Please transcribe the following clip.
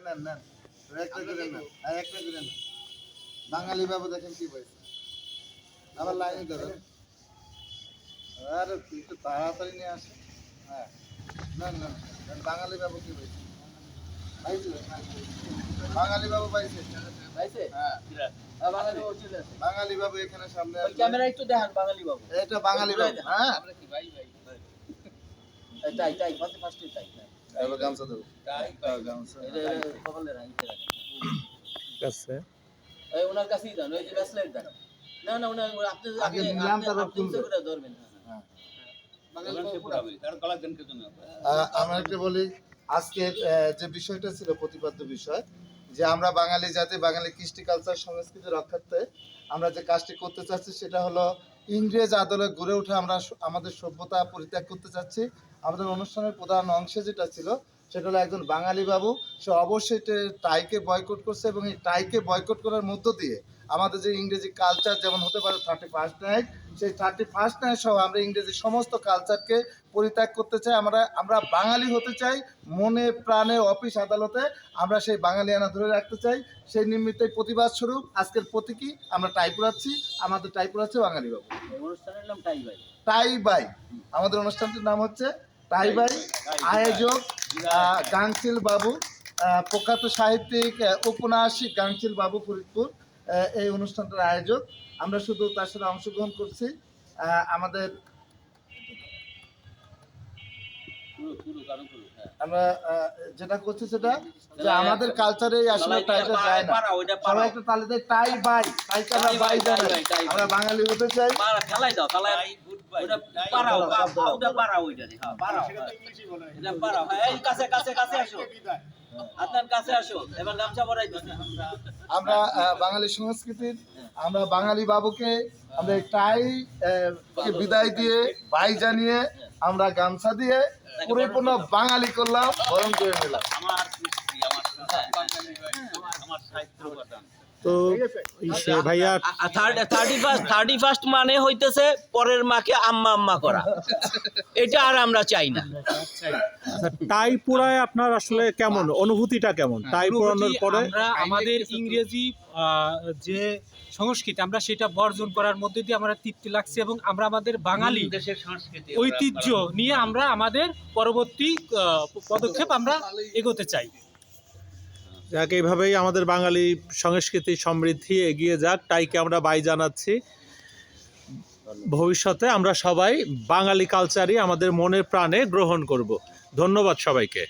নেন নেন একটা করে নেন একটা করে নেন বাঙালি বাবু দেখেন কি বলছে আবার লাইনে ধরেন আরে একটু তাড়াতাড়ি নিয়ে আসেন হ্যাঁ নেন নেন বাঙালি বাবু কি বলছে বাঙালি বাবু পাইছে পাইছে হ্যাঁ বাঙালি বাবু চলে আসে বাঙালি বাবু এখানে সামনে আসবে ক্যামেরা একটু দেখান বাঙালি বাবু এটা বাঙালি বাবু হ্যাঁ আমরা কি ভাই ভাই তাই তাই ফার্স্টে তাই এবার গামছা দেবো তাই গামছা এটা কপালে রাখতে রাখেন ঠিক আছে এই ওনার কাছেই দেন ওই যে ব্যাসলাইট দেন না না ওনা আপনি আগে নিলাম তারপর তুলতে করে ধরবেন হ্যাঁ বাঙালি বাবু পুরো তার গলা দেন কে জন্য আমরা একটা বলি আজকে যে বিষয়টা ছিল প্রতিপাদ্য বিষয় যে আমরা বাঙালি জাতি বাঙালি কৃষ্টি কালচার সংস্কৃতি রক্ষার্থে আমরা যে কাজটি করতে চাচ্ছি সেটা হলো ইংরেজ আদলে গড়ে ওঠা আমরা আমাদের সভ্যতা পরিত্যাগ করতে চাচ্ছি আমাদের অনুষ্ঠানের প্রধান অংশে যেটা ছিল সেটা হলো একজন বাঙালি বাবু সে অবশ্যই টাইকে বয়কট করছে এবং এই টাইকে বয়কট করার মধ্য দিয়ে আমাদের যে ইংরেজি কালচার যেমন হতে পারে 31st নাইট সেই 31st নাইট সহ আমরা ইংরেজি সমস্ত কালচারকে পরিত্যাগ করতে চাই আমরা বাঙালি হতে চাই মনে প্রাণে অফিস আদালতে আমরা সেই বাঙালিয়ানা ধরে রাখতে চাই সেই নিমিত্তে প্রতিবাদ স্বরূপ আজকের প্রতীকী আমরা টাই পরাচ্ছি আমাদের টাই পরাচ্ছে বাঙালি বাবু অনুষ্ঠানের নাম টাই বাই টাই বাই আমাদের অনুষ্ঠানটির নাম হচ্ছে টাই বাই আয়োজক গাংচিল বাবু প্রখ্যাত সাহিত্যিক উপন্যাসিক গাংচিল বাবু ফরিদপুর এই অনুষ্ঠানটার আয়োজক আমরা শুধু তার সাথে অংশগ্রহণ করছি আমাদের আমরা যেটা করছি সেটা যে আমাদের কালচারে আসলে টাইটা যায় না সবাই একটু তালে দেয় টাই বাই টাইটা আমরা বাই জানাই আমরা বাঙালি হতে চাই ফেলাই দাও ফেলাই ওটা পারাও ওটা পারাও ওইটা হ্যাঁ পারাও এটা পারাও এই কাছে কাছে কাছে আসো আপনার কাছে আসো এবার গামছা পরাই দিন আমরা বাঙালি সংস্কৃতির আমরা বাঙালি বাবুকে আমরা টাই কে বিদায় দিয়ে বাই জানিয়ে আমরা গামছা দিয়ে পরিপূর্ণ বাঙালি করলাম বরণ করে নিলাম আমার সাহিত্য উপাদান তো ভাইয়া 31st মানে হইতেছে পরের মাকে আম্মা আম্মা করা এটা আর আমরা চাই না টাই পরায় আপনার আসলে কেমন অনুভূতিটা কেমন টাই পরানোর পরে আমরা আমাদের ইংরেজি যে সংস্কৃতি আমরা সেটা বর্জন করার মধ্যে দিয়ে আমরা তৃপ্তি লাগছে এবং আমরা আমাদের বাঙালি দেশের সংস্কৃতি ঐতিহ্য নিয়ে আমরা আমাদের পরবর্তী পদক্ষেপ আমরা এগোতে চাই যাক এইভাবেই আমাদের বাঙালি সংস্কৃতি সমৃদ্ধি এগিয়ে যাক টাইকে আমরা বাই জানাচ্ছি ভবিষ্যতে আমরা সবাই বাঙালি কালচারই আমাদের মনে প্রাণে গ্রহণ করব ধন্যবাদ সবাইকে।